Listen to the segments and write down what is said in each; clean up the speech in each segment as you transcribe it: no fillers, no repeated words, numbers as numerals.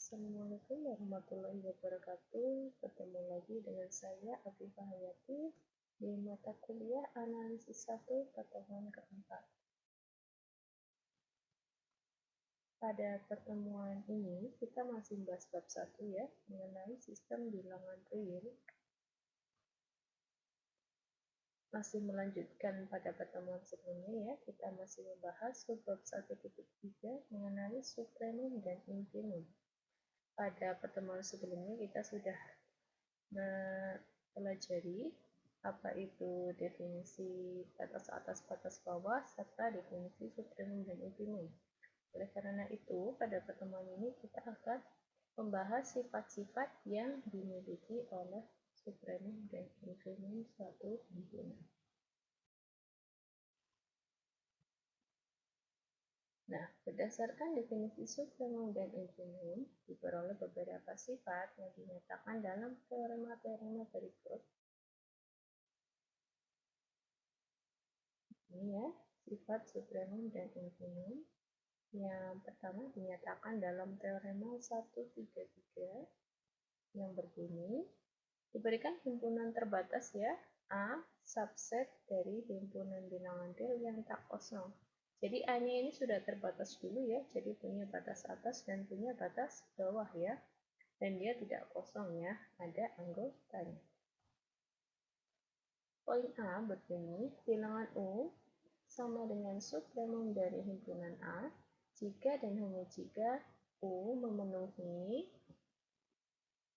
Assalamualaikum warahmatullahi wabarakatuh. Ketemu lagi dengan saya Afifah Hayati di mata kuliah Analisis 1 pertemuan keempat. Pada pertemuan ini kita masih membahas bab 1 ya, mengenai sistem bilangan real. Masih melanjutkan pada pertemuan sebelumnya ya, kita masih membahas subbab 1.3 mengenai supremum dan infimum. Pada pertemuan sebelumnya kita sudah mempelajari apa itu definisi batas atas, batas bawah, serta definisi supremum dan infimum. Oleh karena itu, pada pertemuan ini kita akan membahas sifat-sifat yang dimiliki oleh supremum dan infimum suatu himpunan. Nah, berdasarkan definisi supremum dan infimum, diperoleh beberapa sifat yang dinyatakan dalam teorema-teorema berikut. Ini ya, sifat supremum dan infimum. Yang pertama dinyatakan dalam teorema 133 yang berbunyi, diberikan himpunan terbatas ya, A subset dari himpunan bilangan real yang tak kosong. Jadi A-nya ini sudah terbatas dulu ya, jadi punya batas atas dan punya batas bawah ya. Dan dia tidak kosong ya, ada anggotanya. Poin A berbunyi, bilangan U sama dengan supremum dari himpunan A jika dan hanya jika U memenuhi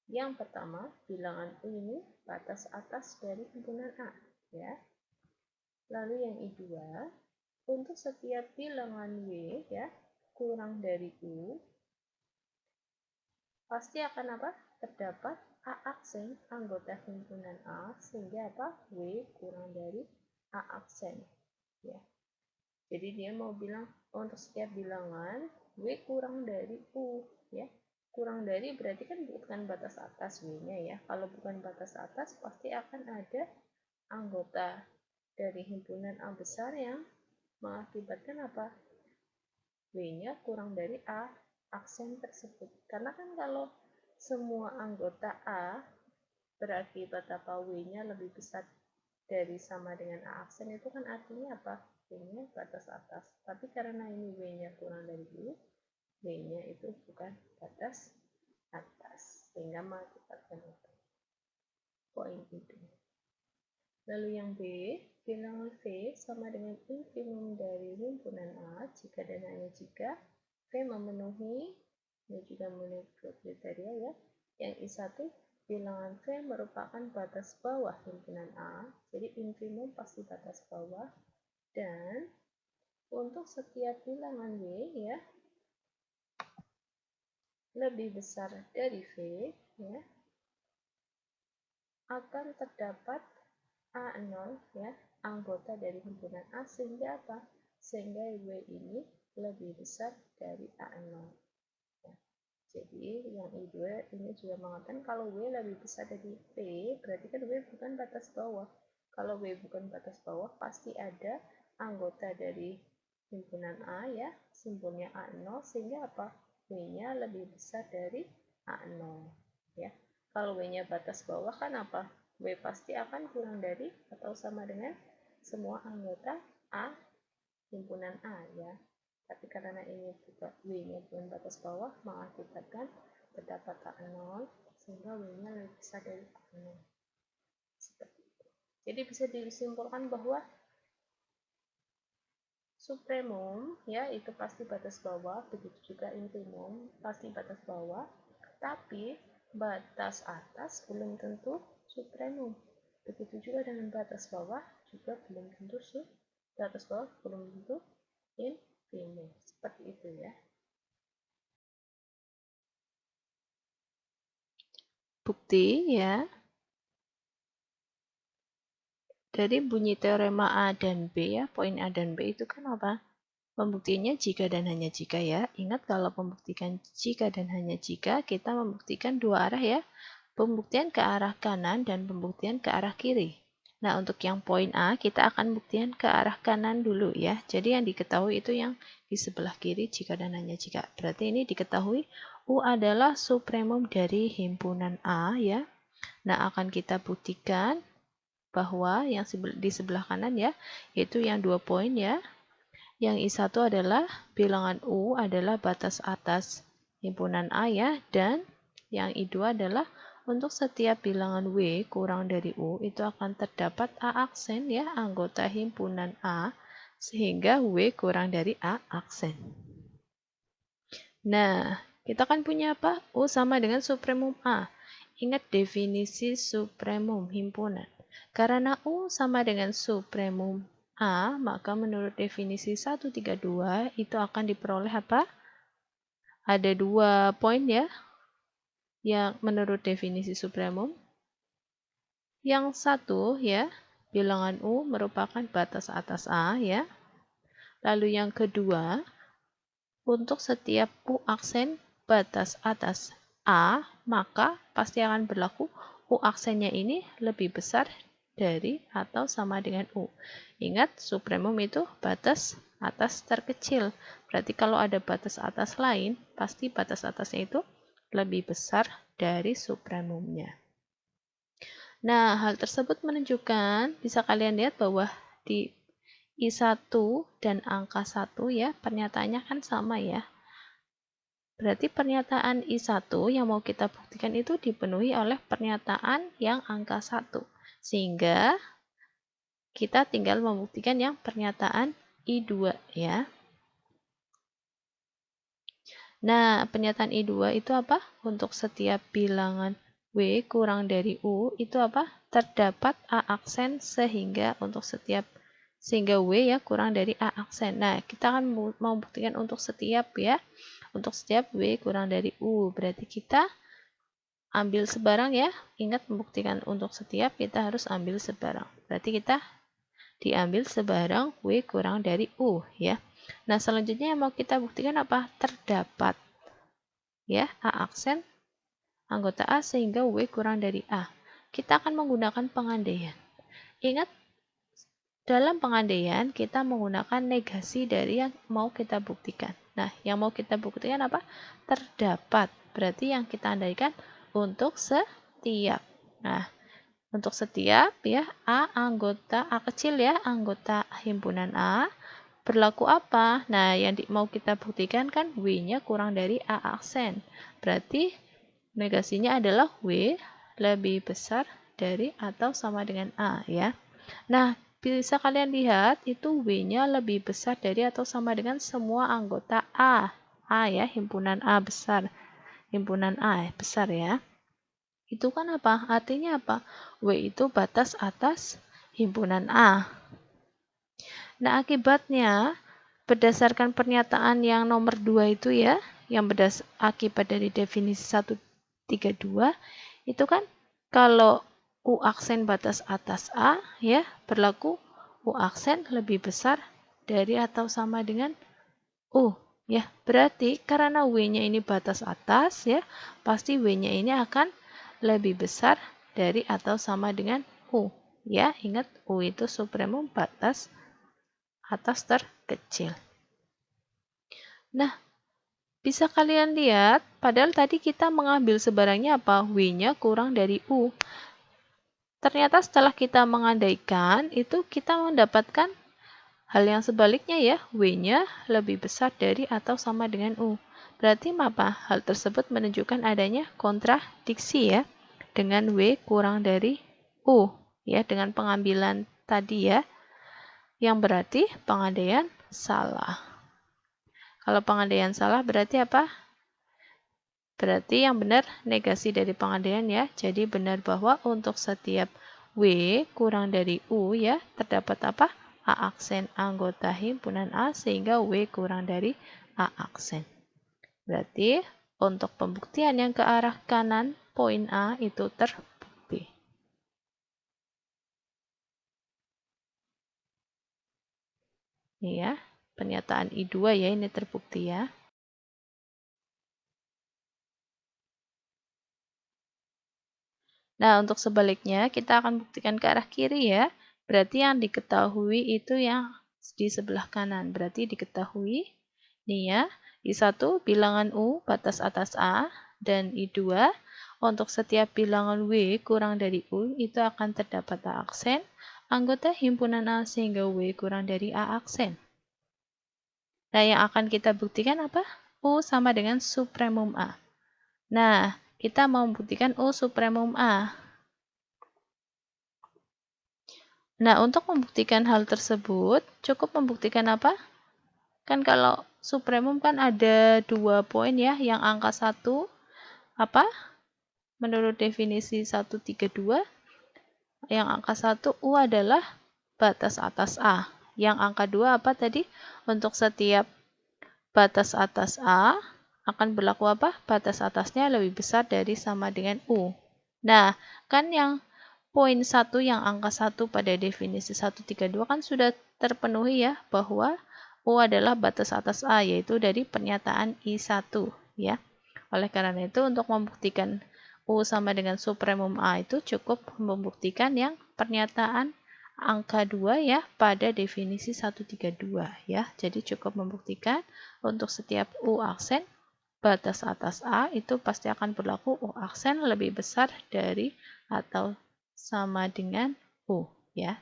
yang pertama, bilangan U ini batas atas dari himpunan A ya. Lalu yang kedua, untuk setiap bilangan W ya kurang dari U pasti akan apa? Terdapat A aksen anggota himpunan A sehingga apa? W kurang dari A aksen ya. Jadi dia mau bilang untuk setiap bilangan W kurang dari U ya. Kurang dari berarti kan bukan batas atas W-nya ya. Kalau bukan batas atas pasti akan ada anggota dari himpunan A besar yang mengakibatkan apa? W-nya kurang dari A aksen tersebut. Karena kan kalau semua anggota A berakibat apa? W-nya lebih besar dari sama dengan A aksen itu kan artinya apa? W-nya batas atas. Tapi karena ini W-nya kurang dari U, W-nya itu bukan batas atas. Sehingga mengakibatkan itu. Poin itu. Lalu yang B, bilangan V sama dengan infimum dari himpunan A jika dan hanya jika V memenuhi dan juga memenuhi kriteria ya. Yang I1, bilangan V merupakan batas bawah himpunan A, jadi infimum pasti batas bawah. Dan untuk setiap bilangan W ya lebih besar dari V ya akan terdapat A0 ya anggota dari himpunan A sehingga apa? Sehingga W ini lebih besar dari A0 ya. Jadi yang I2 ini juga mengatakan kalau W lebih besar dari V berarti kan W bukan batas bawah. Kalau W bukan batas bawah pasti ada anggota dari himpunan A ya simbolnya A0 sehingga apa? W-nya lebih besar dari A0 ya. Kalau W-nya batas bawah kan apa? W pasti akan kurang dari atau sama dengan semua anggota A himpunan A ya. Tapi karena ini W-nya bukan batas bawah mengakibatkan terdapat A0 sehingga W-nya lebih besar dari A0. Seperti itu. Jadi bisa disimpulkan bahwa supremum ya itu pasti batas bawah, begitu juga infimum pasti batas bawah, tapi batas atas belum tentu supremum. Begitu juga dengan batas bawah juga belum tentu batas bawah belum tentu infimum. Seperti itu ya. Bukti ya. Dari bunyi teorema A dan B ya, poin A dan B itu kan apa? Pembuktiannya jika dan hanya jika ya. Ingat kalau pembuktikan jika dan hanya jika, kita membuktikan dua arah ya. Pembuktian ke arah kanan dan pembuktian ke arah kiri. Nah, untuk yang poin A, kita akan buktikan ke arah kanan dulu ya. Jadi yang diketahui itu yang di sebelah kiri jika dan hanya jika. Berarti ini diketahui U adalah supremum dari himpunan A ya. Nah, akan kita buktikan bahwa yang di sebelah kanan ya, yaitu yang 2 poin ya. Yang I1 adalah bilangan U adalah batas atas himpunan A ya. Dan yang I2 adalah untuk setiap bilangan W kurang dari U itu akan terdapat A aksen ya, anggota himpunan A, sehingga W kurang dari A aksen. Nah, kita kan punya apa? U sama dengan supremum A. Ingat definisi supremum himpunan. Karena U sama dengan supremum A, maka menurut definisi 132 itu akan diperoleh apa? Ada 2 poin ya, yang menurut definisi supremum. Yang satu ya, bilangan U merupakan batas atas A ya. Lalu yang kedua, untuk setiap U aksen batas atas A, maka pasti akan berlaku U aksennya ini lebih besar dari atau sama dengan U. Ingat, supremum itu batas atas terkecil. Berarti kalau ada batas atas lain, pasti batas atasnya itu lebih besar dari supremumnya. Nah, hal tersebut menunjukkan, bisa kalian lihat bahwa di I1 dan angka 1 ya, pernyataannya kan sama ya. Berarti pernyataan I1 yang mau kita buktikan itu dipenuhi oleh pernyataan yang angka 1. Sehingga kita tinggal membuktikan yang pernyataan I2 ya. Nah, pernyataan I2 itu apa? Untuk setiap bilangan W kurang dari U itu apa? Terdapat A aksen sehingga W ya kurang dari A aksen. Nah, kita akan membuktikan untuk setiap ya. Untuk setiap W kurang dari U. Berarti kita ambil sebarang ya. Ingat, membuktikan untuk setiap kita harus ambil sebarang. Berarti kita diambil sebarang W kurang dari U ya. Nah, selanjutnya yang mau kita buktikan apa? Terdapat ya A aksen anggota A sehingga W kurang dari A. Kita akan menggunakan pengandaian. Ingat, dalam pengandaian kita menggunakan negasi dari yang mau kita buktikan. Nah, yang mau kita buktikan apa? Terdapat. Berarti yang kita andaikan untuk setiap. Nah, untuk setiap ya A kecil ya, anggota himpunan A berlaku apa? Nah, yang mau kita buktikan kan W-nya kurang dari A aksen. Berarti negasinya adalah W lebih besar dari atau sama dengan A ya. Nah, bisa kalian lihat itu W-nya lebih besar dari atau sama dengan semua anggota A. A ya, himpunan A besar. Himpunan A besar ya. Itu kan apa? Artinya apa? W itu batas atas himpunan A. Nah, akibatnya berdasarkan pernyataan yang nomor 2 itu ya, yang akibat dari definisi 132, itu kan kalau U aksen batas atas A ya, berlaku U aksen lebih besar dari atau sama dengan U ya. Berarti karena W-nya ini batas atas ya, pasti W-nya ini akan lebih besar dari atau sama dengan U ya. Ingat, U itu supremum batas atas terkecil. Nah, bisa kalian lihat, padahal tadi kita mengambil sebarangnya apa? W-nya kurang dari U. Ternyata setelah kita mengandaikan, itu kita mendapatkan hal yang sebaliknya ya. W-nya lebih besar dari atau sama dengan U. Berarti apa? Hal tersebut menunjukkan adanya kontradiksi ya. Dengan W kurang dari U. Ya, dengan pengambilan tadi ya. Yang berarti pengandaian salah. Kalau pengandaian salah berarti apa? Berarti yang benar negasi dari pengandaian ya. Jadi benar bahwa untuk setiap W kurang dari U ya, terdapat apa? A aksen anggota himpunan A sehingga W kurang dari A aksen. Berarti untuk pembuktian yang ke arah kanan, poin A itu terbukti. Ini ya, pernyataan I2 ya, ini terbukti ya. Nah, untuk sebaliknya, kita akan buktikan ke arah kiri ya. Berarti yang diketahui itu yang di sebelah kanan. Berarti diketahui, nih ya, I1 bilangan U batas atas A, dan I2 untuk setiap bilangan W kurang dari U itu akan terdapat A aksen, anggota himpunan A sehingga W kurang dari A aksen. Nah, yang akan kita buktikan apa? U sama dengan supremum A. Nah, kita mau membuktikan U supremum A. Nah, untuk membuktikan hal tersebut, cukup membuktikan apa? Kan kalau supremum kan ada 2 poin ya, yang angka 1, apa? Menurut definisi 132, yang angka 1 U adalah batas atas A. Yang angka 2 apa tadi? Untuk setiap batas atas A, akan berlaku apa? Batas atasnya lebih besar dari sama dengan U. Nah, kan yang poin 1 yang angka 1 pada definisi 132 kan sudah terpenuhi ya, bahwa U adalah batas atas A, yaitu dari pernyataan I1 ya. Oleh karena itu, untuk membuktikan U sama dengan supremum A itu cukup membuktikan yang pernyataan angka 2 ya pada definisi 132 ya. Jadi cukup membuktikan untuk setiap U aksen batas atas A itu pasti akan berlaku U aksen lebih besar dari atau sama dengan U ya.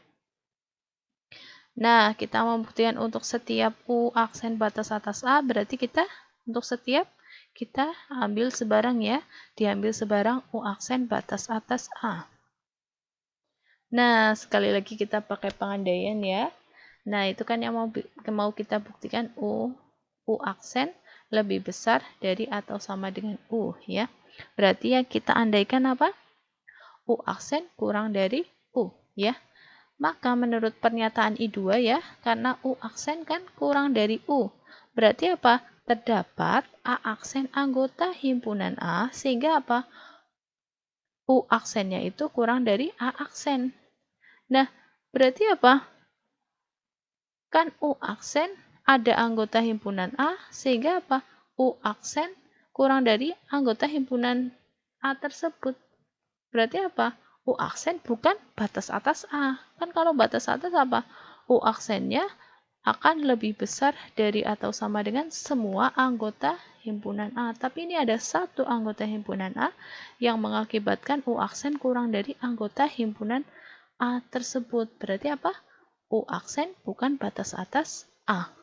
Nah, kita membuktikan untuk setiap U aksen batas atas A, berarti kita untuk setiap kita ambil sebarang ya, diambil sebarang U aksen batas atas A. Nah, sekali lagi kita pakai pengandaian ya. Nah, itu kan yang mau kita buktikan U aksen lebih besar dari atau sama dengan U ya. Berarti yang kita andaikan apa? U aksen kurang dari U ya. Maka menurut pernyataan I2 ya, karena U aksen kan kurang dari U. Berarti apa? Terdapat A aksen anggota himpunan A, sehingga apa? U aksennya itu kurang dari A aksen. Nah, berarti apa? Kan U aksen ada anggota himpunan A, sehingga apa? U aksen kurang dari anggota himpunan A tersebut. Berarti apa? U aksen bukan batas atas A. Kan kalau batas atas apa? U aksennya akan lebih besar dari atau sama dengan semua anggota himpunan A. Tapi ini ada satu anggota himpunan A yang mengakibatkan U aksen kurang dari anggota himpunan A tersebut. Berarti apa? U aksen bukan batas atas A.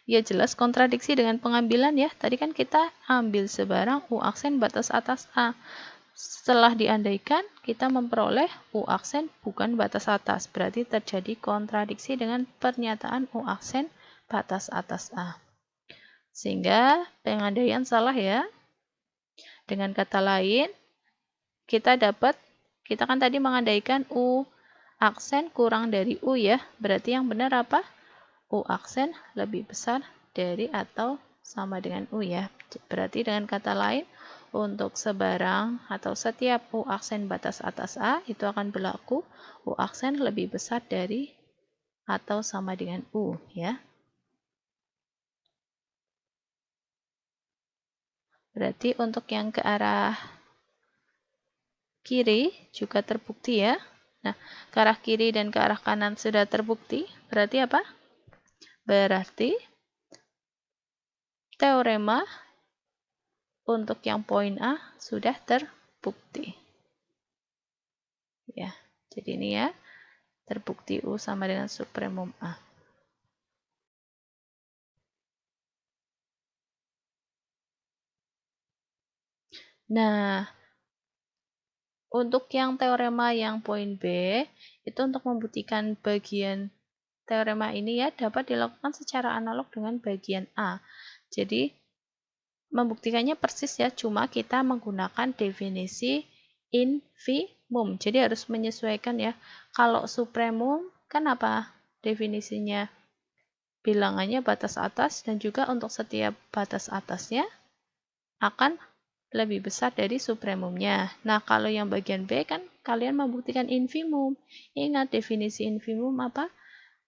Ya jelas kontradiksi dengan pengambilan ya. Tadi kan kita ambil sebarang U aksen batas atas A. Setelah diandaikan, kita memperoleh U aksen bukan batas atas. Berarti terjadi kontradiksi dengan pernyataan U aksen batas atas A. Sehingga pengandaian salah ya. Dengan kata lain, kita kan tadi mengandaikan U aksen kurang dari U ya. Berarti yang benar apa? U aksen lebih besar dari atau sama dengan U ya. Berarti dengan kata lain, untuk sebarang atau setiap U aksen batas atas A itu akan berlaku U aksen lebih besar dari atau sama dengan U ya. Berarti untuk yang ke arah kiri juga terbukti ya. Nah, ke arah kiri dan ke arah kanan sudah terbukti. Berarti apa? Berarti teorema untuk yang poin A sudah terbukti. Ya, jadi ini ya, terbukti U sama dengan supremum A. Nah, untuk yang teorema yang poin B, itu untuk membuktikan bagian teorema ini ya, dapat dilakukan secara analog dengan bagian A. Jadi, membuktikannya persis ya, cuma kita menggunakan definisi infimum. Jadi harus menyesuaikan ya. Kalau supremum kan apa definisinya? Bilangannya batas atas dan juga untuk setiap batas atasnya akan lebih besar dari supremumnya. Nah, kalau yang bagian B kan kalian membuktikan infimum. Ingat definisi infimum apa?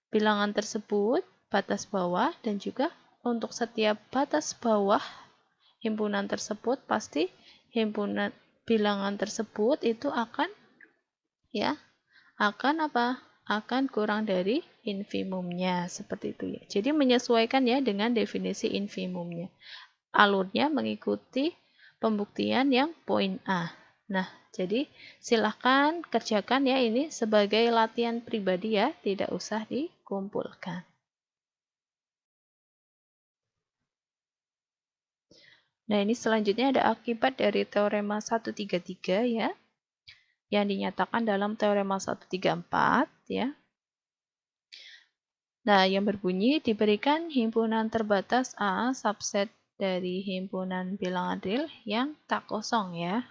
Bilangan tersebut batas bawah dan juga untuk setiap batas bawah himpunan tersebut pasti bilangan tersebut itu akan akan kurang dari infimumnya, seperti itu ya. Jadi menyesuaikan ya dengan definisi infimumnya. Alurnya mengikuti pembuktian yang poin A. Nah, jadi silahkan kerjakan ya, ini sebagai latihan pribadi ya, tidak usah dikumpulkan. Nah, ini selanjutnya ada akibat dari teorema 133 ya, yang dinyatakan dalam teorema 134 ya. Nah, yang berbunyi diberikan himpunan terbatas A subset dari himpunan bilangan real yang tak kosong ya.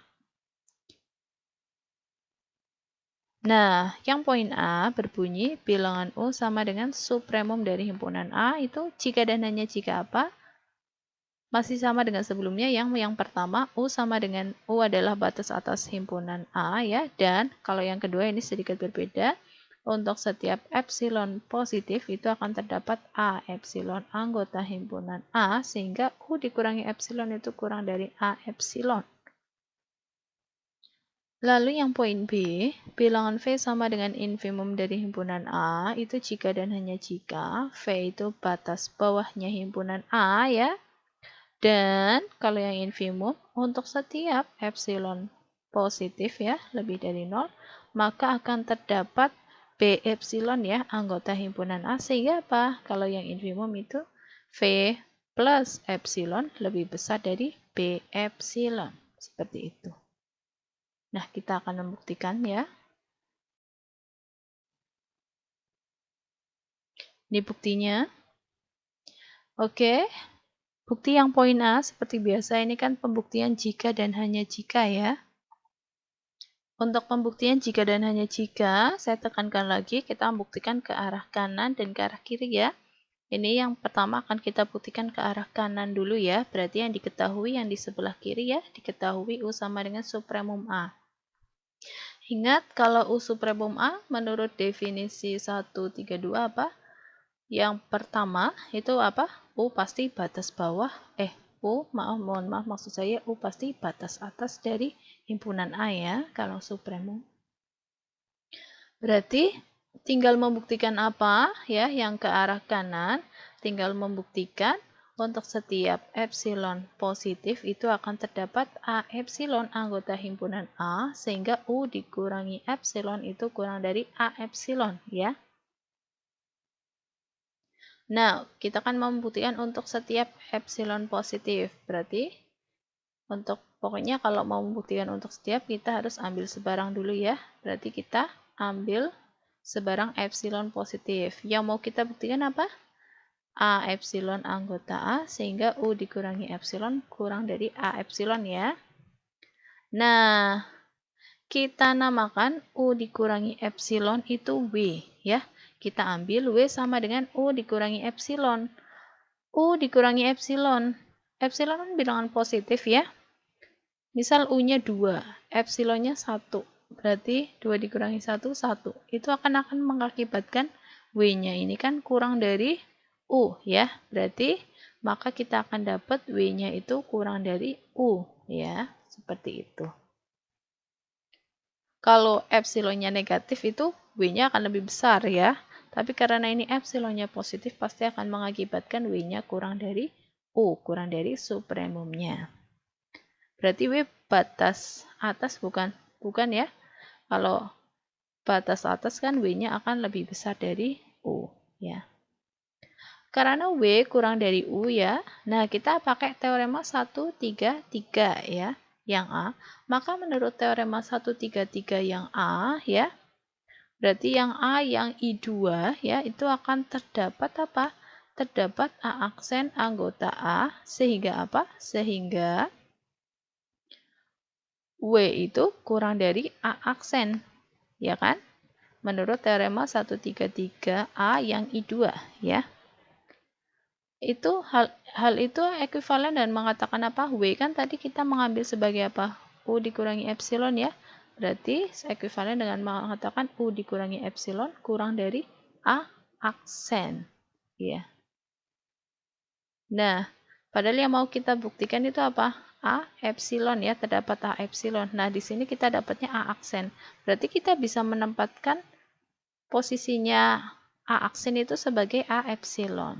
Nah, yang poin A berbunyi bilangan U sama dengan supremum dari himpunan A itu jika dan hanya jika apa? Masih sama dengan sebelumnya, yang pertama U sama dengan U adalah batas atas himpunan A ya, dan kalau yang kedua ini sedikit berbeda. Untuk setiap epsilon positif itu akan terdapat A epsilon anggota himpunan A, sehingga U dikurangi epsilon itu kurang dari A epsilon. Lalu yang poin B, bilangan V sama dengan infimum dari himpunan A itu jika dan hanya jika V itu batas bawahnya himpunan A ya. Dan kalau yang infimum, untuk setiap epsilon positif ya, lebih dari 0, maka akan terdapat B epsilon ya, anggota himpunan A. Sehingga apa? Kalau yang infimum itu V plus epsilon lebih besar dari B epsilon. Seperti itu. Nah, kita akan membuktikan ya. Ini buktinya. Oke. Bukti yang poin A, seperti biasa, ini kan pembuktian jika dan hanya jika ya. Untuk pembuktian jika dan hanya jika, saya tekankan lagi, kita membuktikan ke arah kanan dan ke arah kiri ya. Ini yang pertama akan kita buktikan ke arah kanan dulu ya, berarti yang diketahui yang di sebelah kiri ya, diketahui U sama dengan supremum A. Ingat, kalau U supremum A, menurut definisi 132 apa? Yang pertama itu apa? U pasti batas bawah, mohon maaf maksud saya U pasti batas atas dari himpunan A ya, kalau supremum. Berarti tinggal membuktikan apa ya, yang ke arah kanan, tinggal membuktikan untuk setiap epsilon positif itu akan terdapat A epsilon anggota himpunan A, sehingga U dikurangi epsilon itu kurang dari A epsilon ya. Nah, kita akan membuktikan untuk setiap epsilon positif. Berarti, pokoknya kalau mau membuktikan untuk setiap, kita harus ambil sebarang dulu ya. Berarti kita ambil sebarang epsilon positif. Yang mau kita buktikan apa? A epsilon anggota A, sehingga U dikurangi epsilon kurang dari A epsilon ya. Nah, kita namakan U dikurangi epsilon itu W ya. Kita ambil W sama dengan U dikurangi epsilon. U dikurangi epsilon. Epsilon kan bilangan positif ya. Misal U-nya 2, epsilonnya 1. Berarti 2 dikurangi 1, 1. Itu akan mengakibatkan W-nya ini kan kurang dari U ya. Berarti maka kita akan dapat W-nya itu kurang dari U ya. Seperti itu. Kalau epsilonnya negatif itu W-nya akan lebih besar ya. Tapi karena ini epsilonnya positif, pasti akan mengakibatkan W-nya kurang dari U, kurang dari supremumnya. Berarti W batas atas bukan ya. Kalau batas atas kan W-nya akan lebih besar dari U ya. Karena W kurang dari U ya, nah kita pakai teorema 133 ya. Yang A, maka menurut teorema 133 yang A ya, berarti yang A yang I2 ya, itu akan terdapat apa? Terdapat A aksen anggota A, sehingga apa? Sehingga W itu kurang dari A aksen, ya kan? Menurut teorema 133 A yang I2 ya. Itu hal itu ekuivalen dan mengatakan apa? W kan tadi kita mengambil sebagai apa? U dikurangi epsilon ya. Berarti ekuivalen dengan mengatakan U dikurangi epsilon kurang dari A aksen. Ya. Nah, padahal yang mau kita buktikan itu apa? A epsilon ya, terdapat A epsilon. Nah, di sini kita dapatnya A aksen. Berarti kita bisa menempatkan posisinya A aksen itu sebagai A epsilon.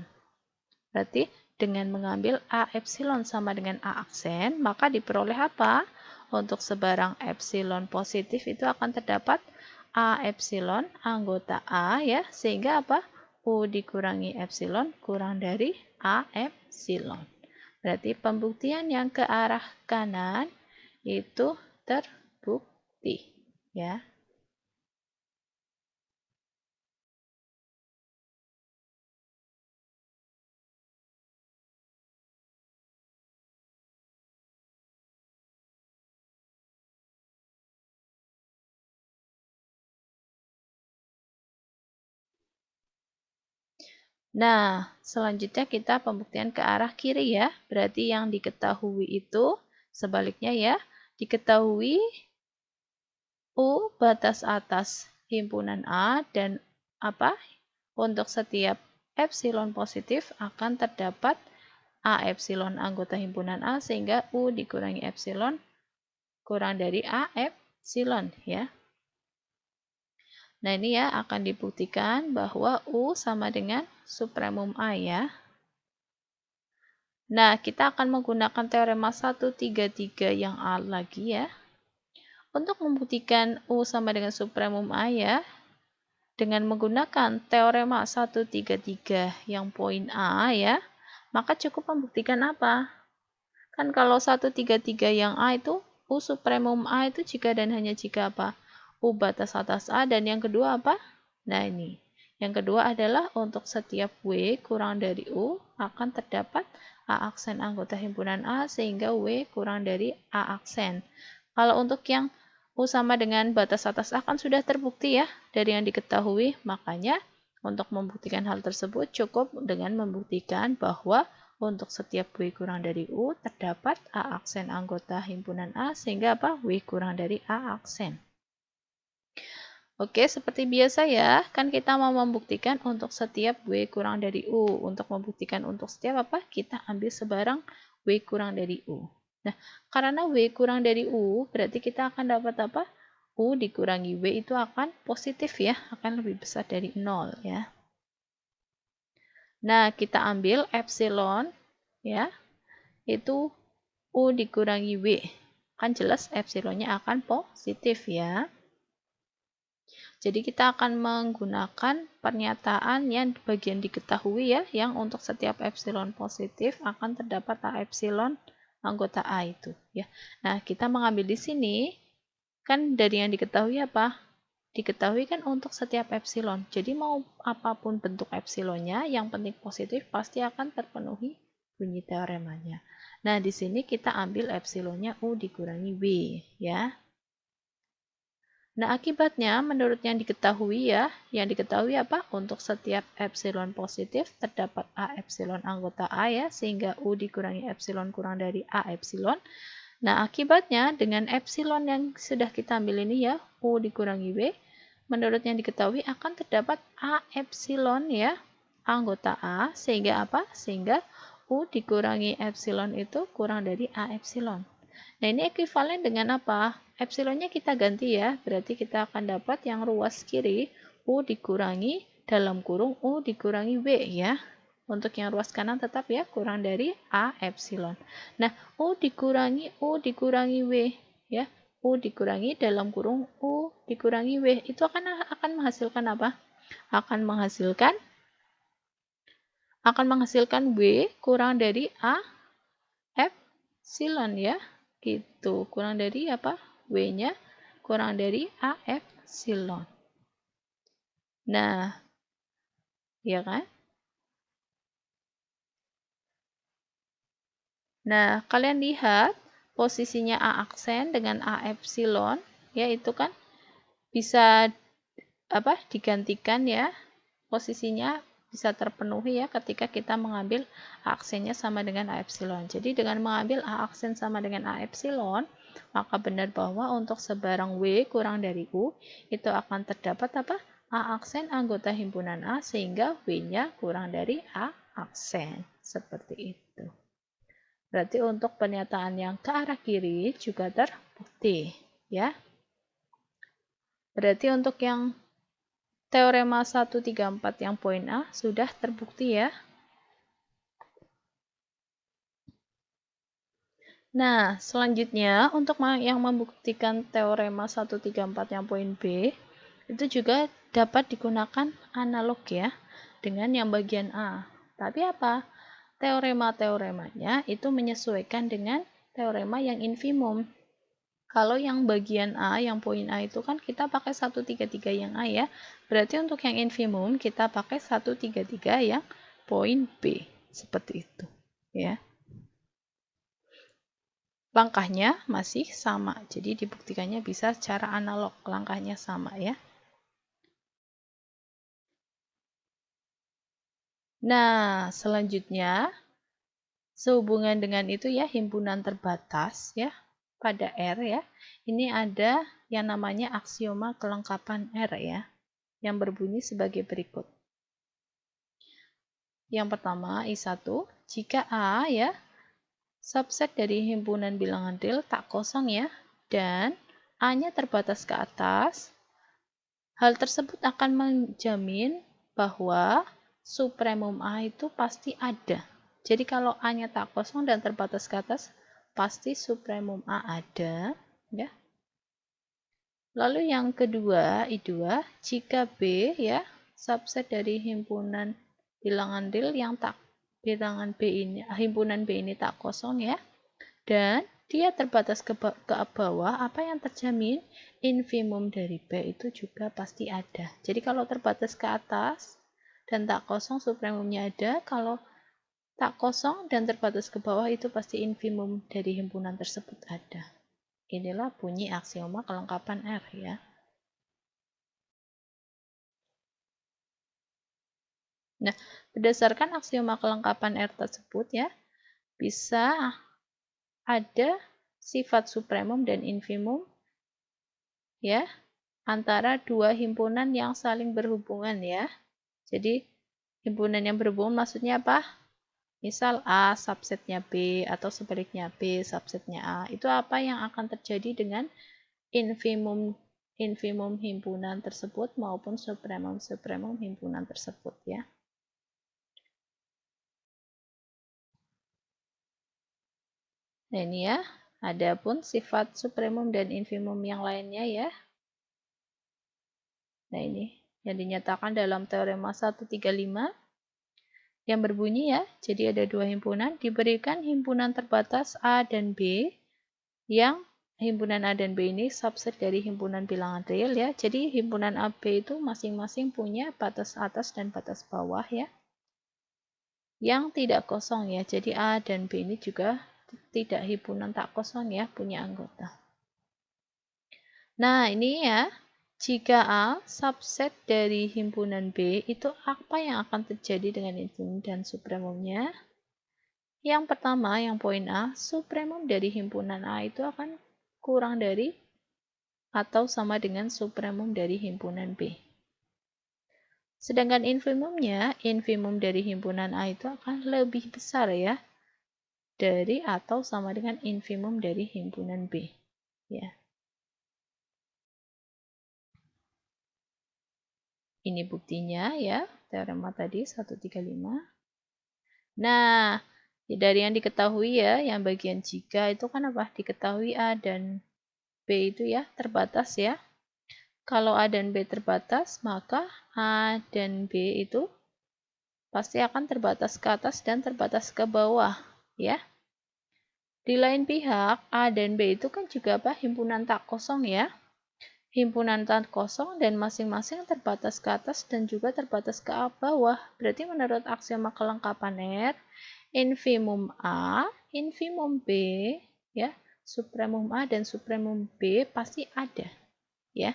Berarti dengan mengambil A epsilon sama dengan A aksen, maka diperoleh apa? Untuk sebarang epsilon positif itu akan terdapat A epsilon anggota A ya, sehingga apa? U dikurangi epsilon kurang dari A epsilon. Berarti pembuktian yang ke arah kanan itu terbukti ya. Nah, selanjutnya kita pembuktian ke arah kiri ya. Berarti yang diketahui itu sebaliknya ya. Diketahui U batas atas himpunan A dan apa? Untuk setiap epsilon positif akan terdapat A epsilon anggota himpunan A sehingga U dikurangi epsilon kurang dari A epsilon ya. Nah, ini ya akan dibuktikan bahwa U sama dengan supremum A ya. Nah, kita akan menggunakan teorema 133 yang A lagi ya. Untuk membuktikan U sama dengan supremum A ya, dengan menggunakan teorema 133 yang poin A ya, maka cukup membuktikan apa? Kan kalau 133 yang A itu, U supremum A itu jika dan hanya jika apa? U batas atas A, dan yang kedua apa? Nah ini. Yang kedua adalah untuk setiap W kurang dari U akan terdapat A aksen anggota himpunan A sehingga W kurang dari A aksen. Kalau untuk yang U sama dengan batas atas A kan sudah terbukti ya dari yang diketahui, makanya untuk membuktikan hal tersebut cukup dengan membuktikan bahwa untuk setiap W kurang dari U, terdapat A aksen anggota himpunan A, sehingga apa? W kurang dari A aksen. Oke, seperti biasa ya, kan kita mau membuktikan untuk setiap W kurang dari U. Untuk membuktikan untuk setiap apa? Kita ambil sebarang W kurang dari U. Nah, karena W kurang dari U, berarti kita akan dapat apa? U dikurangi W itu akan positif ya, akan lebih besar dari 0 ya. Nah, kita ambil epsilon ya, itu U dikurangi W. Kan jelas epsilonnya akan positif ya. Jadi kita akan menggunakan pernyataan yang bagian diketahui ya, yang untuk setiap epsilon positif akan terdapat A epsilon anggota A itu ya. Nah, kita mengambil di sini kan dari yang diketahui apa? Diketahui kan untuk setiap epsilon. Jadi mau apapun bentuk epsilonnya, yang penting positif pasti akan terpenuhi bunyi teoremanya. Nah, di sini kita ambil epsilonnya U dikurangi W ya. Nah, akibatnya menurut yang diketahui ya, yang diketahui apa? Untuk setiap epsilon positif terdapat A epsilon anggota A ya, sehingga U dikurangi epsilon kurang dari A epsilon. Nah, akibatnya dengan epsilon yang sudah kita ambil ini ya, U dikurangi W, menurut yang diketahui akan terdapat A epsilon ya, anggota A, sehingga apa? Sehingga U dikurangi epsilon itu kurang dari A epsilon. Nah, ini ekuivalen dengan apa? Epsilonnya kita ganti ya, berarti kita akan dapat yang ruas kiri, U dikurangi dalam kurung U dikurangi W ya. Untuk yang ruas kanan tetap ya, kurang dari A epsilon. Nah, U dikurangi W ya. U dikurangi dalam kurung U dikurangi W. Itu akan menghasilkan apa? Akan menghasilkan W kurang dari A epsilon ya. Gitu. Kurang dari apa? W-nya kurang dari A epsilon. Nah, ya kan? Nah, kalian lihat posisinya A aksen dengan A epsilon, ya itu kan bisa apa? Digantikan ya. Posisinya bisa terpenuhi ya ketika kita mengambil A aksennya sama dengan A epsilon. Jadi dengan mengambil A aksen sama dengan A epsilon, maka benar bahwa untuk sebarang W kurang dari U, itu akan terdapat apa? A aksen anggota himpunan A sehingga W-nya kurang dari A aksen. Seperti itu. Berarti untuk pernyataan yang ke arah kiri juga terbukti, ya. Berarti untuk yang teorema 134 yang poin A sudah terbukti ya. Nah, selanjutnya untuk yang membuktikan teorema 134 yang poin B, itu juga dapat digunakan analog ya, dengan yang bagian A. Tapi apa? Teorema-teoremanya itu menyesuaikan dengan teorema yang infimum. Kalau yang bagian A, yang poin A itu kan kita pakai 133 yang A ya. Berarti untuk yang infimum kita pakai 133 yang poin B. Seperti itu. Ya. Langkahnya masih sama. Jadi dibuktikannya bisa secara analog. Langkahnya sama ya. Nah, selanjutnya sehubungan dengan itu ya, himpunan terbatas ya pada R ya. Ini ada yang namanya aksioma kelengkapan R ya, yang berbunyi sebagai berikut. Yang pertama, I1, jika A ya subset dari himpunan bilangan real tak kosong ya, dan A-nya terbatas ke atas, hal tersebut akan menjamin bahwa supremum A itu pasti ada. Jadi kalau A-nya tak kosong dan terbatas ke atas, pasti supremum A ada. Ya. Lalu yang kedua, I2, jika B ya subset dari himpunan bilangan real yang tak bilangan B ini, himpunan B ini tak kosong ya, dan dia terbatas ke bawah, apa yang terjamin? Infimum dari B itu juga pasti ada. Jadi kalau terbatas ke atas dan tak kosong, supremumnya ada. Kalau tak kosong dan terbatas ke bawah, itu pasti infimum dari himpunan tersebut ada. Inilah bunyi aksioma kelengkapan R ya. Nah, berdasarkan aksioma kelengkapan R tersebut ya, bisa ada sifat supremum dan infimum ya antara dua himpunan yang saling berhubungan ya. Jadi himpunan yang berhubungan maksudnya apa? Misal A subsetnya B atau sebaliknya B subsetnya A. Itu apa yang akan terjadi dengan infimum himpunan tersebut maupun supremum himpunan tersebut ya. Nah ini ya, adapun sifat supremum dan infimum yang lainnya ya. Nah ini yang dinyatakan dalam teorema 135 yang berbunyi ya, jadi ada dua himpunan, diberikan himpunan terbatas A dan B, yang himpunan A dan B ini subset dari himpunan bilangan real ya, jadi himpunan A, B itu masing-masing punya batas atas dan batas bawah ya, yang tidak kosong ya, jadi A dan B ini juga tidak himpunan tak kosong ya, punya anggota. Nah ini ya, jika A subset dari himpunan B, itu apa yang akan terjadi dengan infimum dan supremumnya? Yang pertama, yang poin A, supremum dari himpunan A itu akan kurang dari atau sama dengan supremum dari himpunan B. Sedangkan infimumnya, infimum dari himpunan A itu akan lebih besar ya, dari atau sama dengan infimum dari himpunan B. Ya. Ini buktinya ya, teorema tadi 135. Nah, dari yang diketahui ya, yang bagian jika itu kan apa? Diketahui A dan B itu ya terbatas ya. Kalau A dan B terbatas, maka A dan B itu pasti akan terbatas ke atas dan terbatas ke bawah ya. Di lain pihak, A dan B itu kan juga apa? Himpunan tak kosong ya. Himpunan tak kosong dan masing-masing terbatas ke atas dan juga terbatas ke bawah. Berarti menurut aksioma kelengkapan R, infimum A, infimum B, ya, supremum A dan supremum B pasti ada, ya.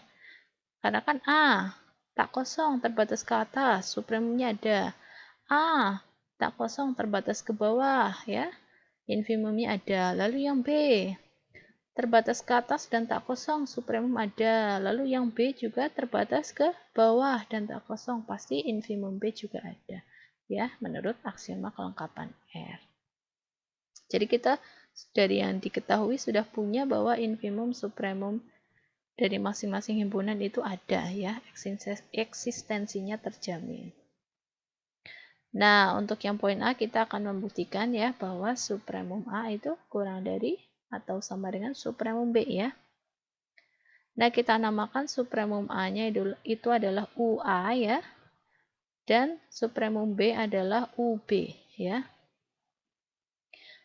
Karena kan A tak kosong terbatas ke atas, supremumnya ada. A tak kosong terbatas ke bawah, ya, infimumnya ada. Lalu yang B terbatas ke atas dan tak kosong, supremum ada. Lalu yang B juga terbatas ke bawah dan tak kosong, pasti infimum B juga ada. Ya, menurut aksioma kelengkapan R. Jadi kita dari yang diketahui sudah punya bahwa infimum, supremum dari masing-masing himpunan itu ada ya, eksistensinya terjamin. Nah, untuk yang poin A kita akan membuktikan ya bahwa supremum A itu kurang dari atau sama dengan supremum B ya. Nah, kita namakan supremum A-nya itu adalah UA ya. Dan supremum B adalah UB ya.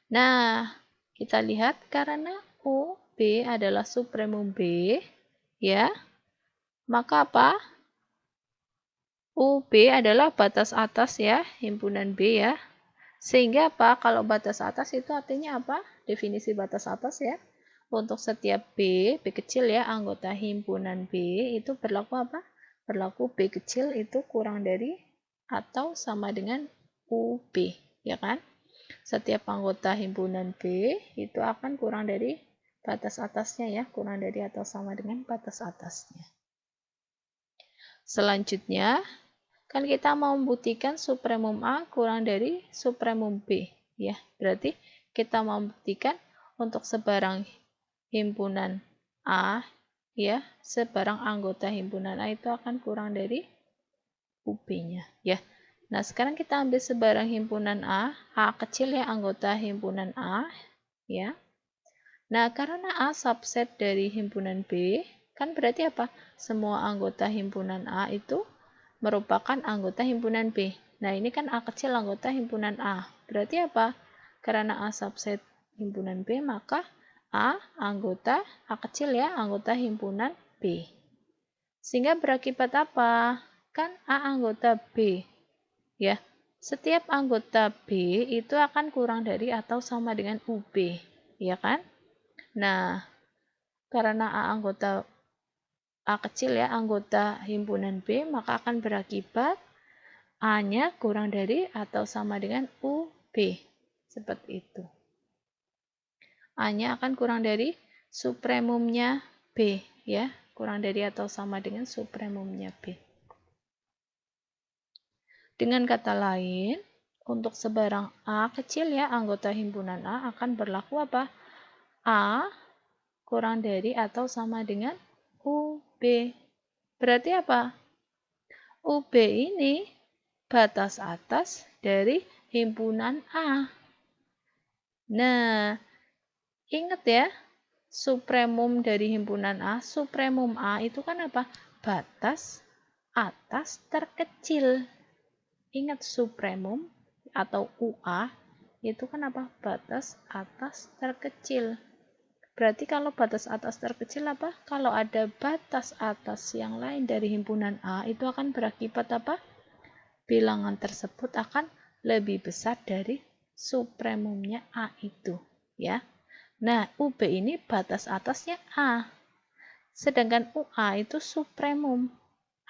Nah, kita lihat karena UB adalah supremum B ya, maka apa? UB adalah batas atas ya, himpunan B ya. Sehingga apa? Kalau batas atas itu artinya apa? Definisi batas atas ya. Untuk setiap B kecil ya, anggota himpunan B itu berlaku apa? Berlaku B kecil itu kurang dari atau sama dengan UB, ya kan? Setiap anggota himpunan B itu akan kurang dari batas atasnya ya, kurang dari atau sama dengan batas atasnya. Selanjutnya, kan kita mau membuktikan supremum A kurang dari supremum B. Ya, berarti kita mau membuktikan untuk sebarang himpunan A, ya, sebarang anggota himpunan A itu akan kurang dari UB-nya. Ya. Nah, sekarang kita ambil sebarang himpunan A kecil ya, anggota himpunan A. Ya. Nah, karena A subset dari himpunan B, kan berarti apa? Semua anggota himpunan A itu merupakan anggota himpunan B. Nah, ini kan A kecil anggota himpunan A. Berarti apa? Karena A subset himpunan B, maka A kecil ya, anggota himpunan B. Sehingga berakibat apa? Kan A anggota B. Ya, setiap anggota B itu akan kurang dari atau sama dengan UB. Ya kan? Nah, karena A kecil ya, anggota himpunan B, maka akan berakibat A-nya kurang dari atau sama dengan UB. Seperti itu. A-nya akan kurang dari supremumnya B, ya. Kurang dari atau sama dengan supremumnya B. Dengan kata lain, untuk sebarang A kecil ya, anggota himpunan A akan berlaku apa? A kurang dari atau sama dengan UB. Berarti apa? UB ini batas atas dari himpunan A. Nah, ingat ya, supremum dari himpunan A, supremum A itu kan apa? Batas atas terkecil. Ingat supremum atau UA itu kan apa? Batas atas terkecil. Berarti kalau batas atas terkecil apa? Kalau ada batas atas yang lain dari himpunan A itu akan berakibat apa? Bilangan tersebut akan lebih besar dari supremumnya A itu, ya. Nah, UB ini batas atasnya A. Sedangkan UA itu supremum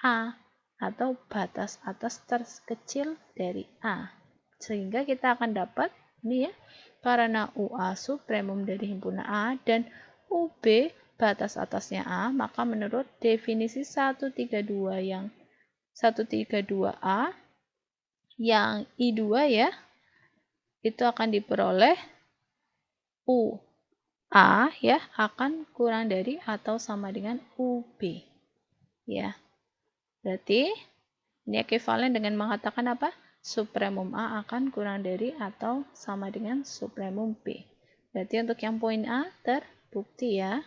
A atau batas atas terkecil dari A. Sehingga kita akan dapat ini ya, karena UA supremum dari himpunan A dan UB batas atasnya A, maka menurut definisi 132 yang 132A yang I2 ya, itu akan diperoleh UA ya akan kurang dari atau sama dengan UB. Ya. Berarti ini ekuivalen dengan mengatakan apa? Supremum A akan kurang dari atau sama dengan supremum B. Berarti untuk yang poin A terbukti ya.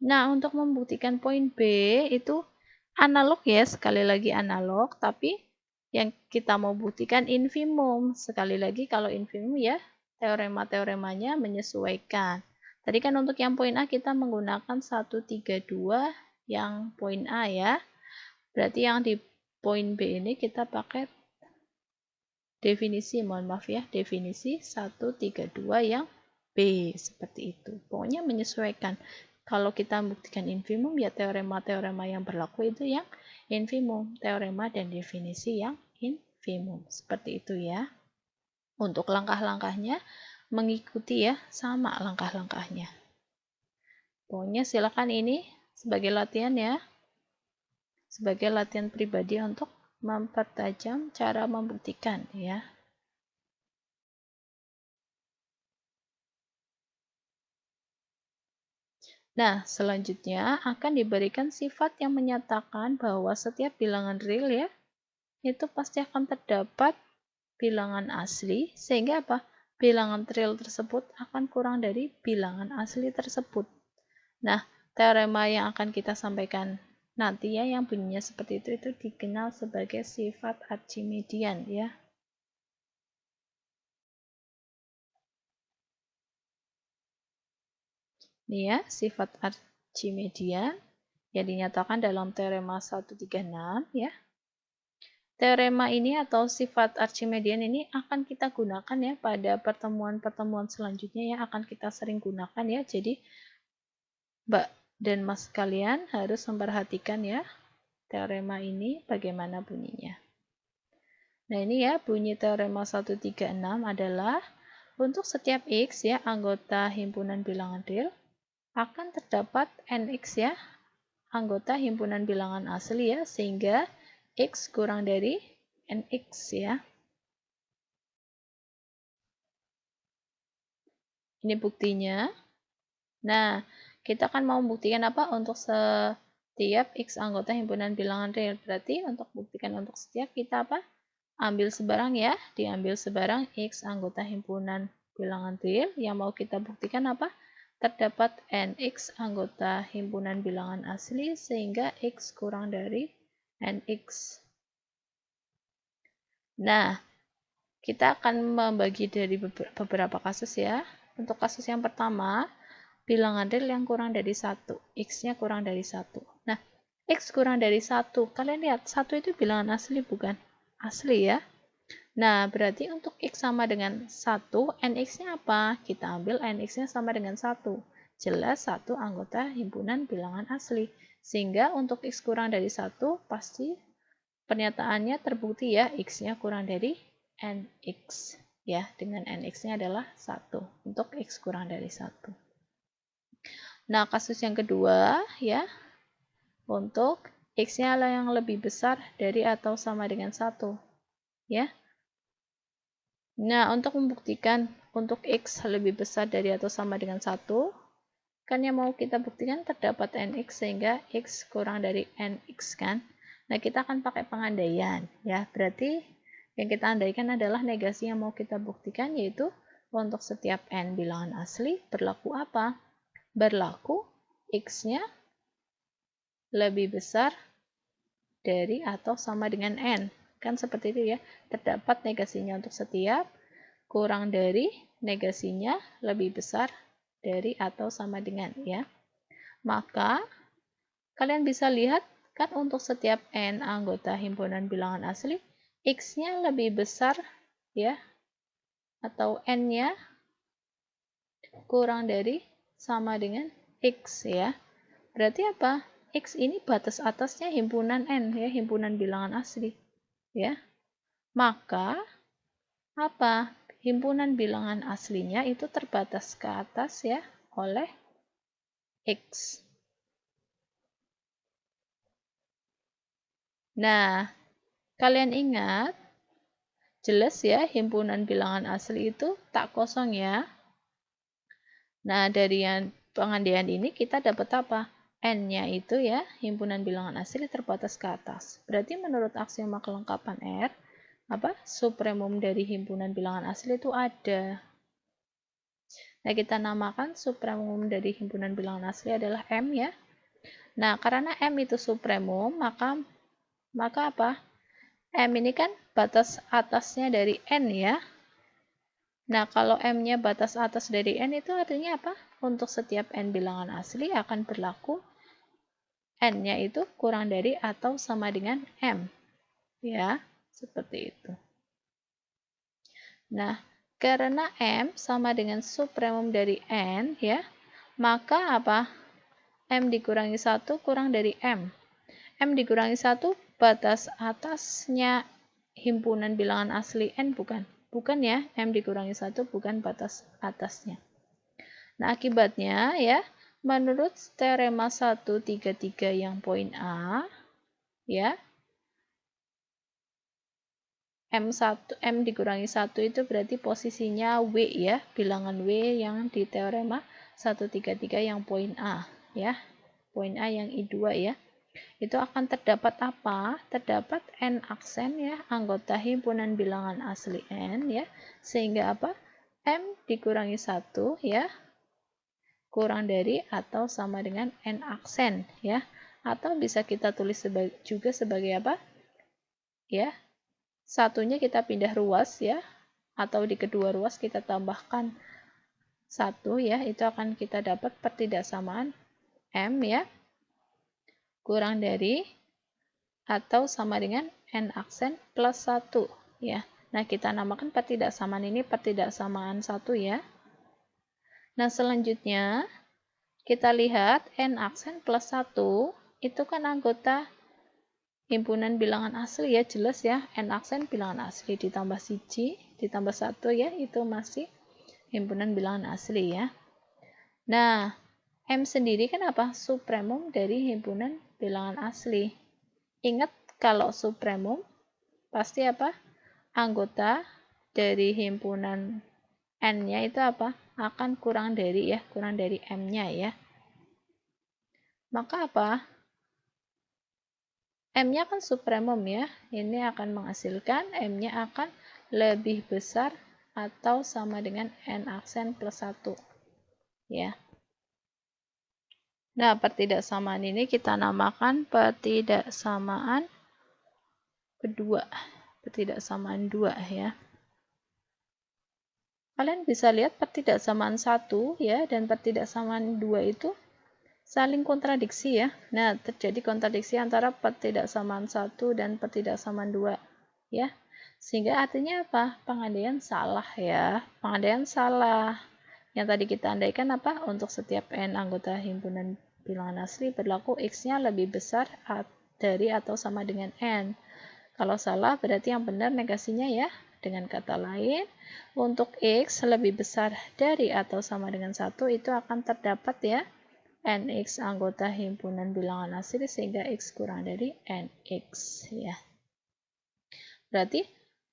Nah, untuk membuktikan poin B itu analog ya, sekali lagi analog, tapi yang kita mau buktikan infimum. Sekali lagi kalau infimum ya, teorema-teoremanya menyesuaikan. Tadi kan untuk yang poin A kita menggunakan 132 yang poin A ya. Berarti yang di poin B ini kita pakai definisi, mohon maaf ya, definisi 132 yang B, seperti itu. Pokoknya menyesuaikan. Kalau kita membuktikan infimum, ya teorema-teorema yang berlaku itu yang infimum, teorema dan definisi yang infimum. Seperti itu ya. Untuk langkah-langkahnya, mengikuti ya, sama langkah-langkahnya. Pokoknya silakan ini sebagai latihan ya. Sebagai latihan pribadi untuk mempertajam cara membuktikan ya. Nah, selanjutnya akan diberikan sifat yang menyatakan bahwa setiap bilangan real ya, itu pasti akan terdapat bilangan asli, sehingga apa? Bilangan real tersebut akan kurang dari bilangan asli tersebut. Nah, teorema yang akan kita sampaikan nanti ya, yang bunyinya seperti itu dikenal sebagai sifat Archimedean ya. Ini ya, sifat Archimedean yang dinyatakan dalam teorema 136 ya. Teorema ini atau sifat Archimedean ini akan kita gunakan ya pada pertemuan-pertemuan selanjutnya yang akan kita sering gunakan ya. Jadi Mbak dan Mas kalian harus memperhatikan ya teorema ini bagaimana bunyinya. Nah ini ya bunyi teorema 136 adalah untuk setiap X ya anggota himpunan bilangan real akan terdapat NX ya anggota himpunan bilangan asli ya, sehingga X kurang dari NX ya. Ini buktinya. Nah, kita kan mau membuktikan apa untuk setiap X anggota himpunan bilangan real. Berarti untuk buktikan untuk setiap kita apa? Ambil sebarang ya, diambil sebarang X anggota himpunan bilangan real. Yang mau kita buktikan apa? Terdapat NX anggota himpunan bilangan asli sehingga X kurang dari NX. Nah, kita akan membagi dari beberapa kasus ya. Untuk kasus yang pertama, bilangan real yang kurang dari 1. X-nya kurang dari 1. Nah, X kurang dari 1. Kalian lihat, 1 itu bilangan asli bukan? Asli ya. Nah, berarti untuk X sama dengan 1, NX-nya apa? Kita ambil NX-nya sama dengan 1. Jelas 1 anggota himpunan bilangan asli. Sehingga untuk X kurang dari 1, pasti pernyataannya terbukti ya, X-nya kurang dari NX. Ya, dengan NX-nya adalah 1. Untuk X kurang dari 1. Nah, kasus yang kedua, ya, untuk X-nya yang lebih besar dari atau sama dengan 1. Ya, nah, untuk membuktikan untuk X lebih besar dari atau sama dengan 1, kan yang mau kita buktikan terdapat NX sehingga X kurang dari NX kan. Nah, kita akan pakai pengandaian ya. Berarti yang kita andaikan adalah negasi yang mau kita buktikan, yaitu untuk setiap N bilangan asli berlaku apa? Berlaku X-nya lebih besar dari atau sama dengan N. Kan seperti itu ya. Terdapat negasinya untuk setiap kurang dari negasinya lebih besar dari atau sama dengan ya. Maka kalian bisa lihat kan untuk setiap N anggota himpunan bilangan asli, X-nya lebih besar ya atau N-nya kurang dari sama dengan X ya. Berarti apa? X ini batas atasnya himpunan N ya, himpunan bilangan asli ya. Maka apa? Himpunan bilangan aslinya itu terbatas ke atas ya oleh X. Nah, kalian ingat jelas ya himpunan bilangan asli itu tak kosong ya. Nah, dari yang pengandaian ini kita dapat apa? N-nya itu ya, himpunan bilangan asli terbatas ke atas. Berarti menurut aksioma kelengkapan R, apa? Supremum dari himpunan bilangan asli itu ada. Nah, kita namakan supremum dari himpunan bilangan asli adalah M ya. Nah, karena M itu supremum, maka apa? M ini kan batas atasnya dari N ya. Nah, kalau M-nya batas atas dari N itu artinya apa? Untuk setiap N bilangan asli akan berlaku N-nya itu kurang dari atau sama dengan M. Ya, seperti itu. Nah, karena M sama dengan supremum dari N, ya, maka apa? M dikurangi 1 kurang dari M. M dikurangi 1 batas atasnya himpunan bilangan asli N bukan? Bukan ya, M dikurangi 1 bukan batas atasnya. Nah, akibatnya ya, menurut teorema 133 yang poin A, ya, M dikurangi 1 itu berarti posisinya W ya, bilangan W yang di teorema 133 yang poin A. ya. Poin A yang I2 ya. Itu akan terdapat apa? Terdapat N aksen ya, anggota himpunan bilangan asli N ya. Sehingga apa? M dikurangi 1 ya, kurang dari atau sama dengan N aksen ya. Atau bisa kita tulis juga sebagai apa? Ya, satunya kita pindah ruas ya, atau di kedua ruas kita tambahkan 1 ya, itu akan kita dapat pertidaksamaan M ya, kurang dari atau sama dengan N aksen plus 1 ya. Nah, kita namakan pertidaksamaan ini pertidaksamaan 1 ya. Nah, selanjutnya kita lihat N aksen plus 1 itu kan anggota himpunan bilangan asli ya, jelas ya. N aksen bilangan asli ditambah 1 ditambah 1 ya, itu masih himpunan bilangan asli ya. Nah, M sendiri kan apa? Supremum dari himpunan bilangan asli. Ingat kalau supremum pasti apa? Anggota dari himpunan N-nya itu apa? Akan kurang dari ya, kurang dari M-nya ya. Maka apa? M-nya kan supremum ya. Ini akan menghasilkan M-nya akan lebih besar atau sama dengan N aksen plus 1 ya. Nah, pertidaksamaan ini kita namakan pertidaksamaan kedua, pertidaksamaan 2 ya. Kalian bisa lihat pertidaksamaan 1 ya dan pertidaksamaan 2 itu saling kontradiksi ya. Nah, terjadi kontradiksi antara pertidaksamaan 1 dan pertidaksamaan 2 ya. Sehingga artinya apa? Pengandaian salah ya. Pengandaian salah. Yang tadi kita andaikan apa? Untuk setiap N anggota himpunan bilangan asli berlaku X-nya lebih besar dari atau sama dengan N. Kalau salah berarti yang benar negasinya ya. Dengan kata lain, untuk X lebih besar dari atau sama dengan 1 itu akan terdapat ya NX anggota himpunan bilangan asli sehingga X kurang dari NX ya. Berarti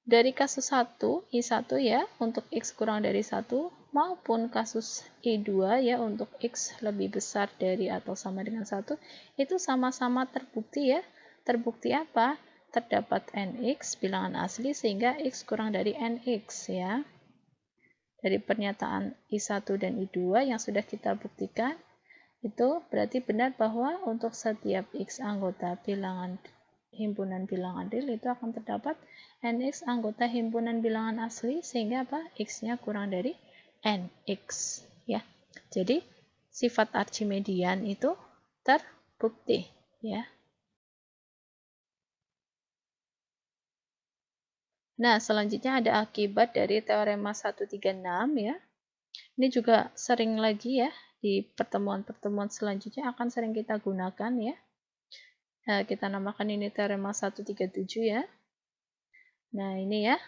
dari kasus 1, I1 ya untuk X kurang dari 1 maupun kasus I2 ya untuk X lebih besar dari atau sama dengan 1 itu sama-sama terbukti ya. Terbukti apa? Terdapat NX bilangan asli sehingga X kurang dari NX ya. Dari pernyataan I1 dan I2 yang sudah kita buktikan, itu berarti benar bahwa untuk setiap X anggota bilangan himpunan bilangan real itu akan terdapat NX anggota himpunan bilangan asli sehingga apa? X-nya kurang dari NX ya. Jadi sifat Archimedian itu terbukti ya. Nah, selanjutnya ada akibat dari teorema 136 ya. Ini juga sering lagi ya di pertemuan-pertemuan selanjutnya akan sering kita gunakan ya. Nah, kita namakan ini teorema 137 ya. Nah, ini ya.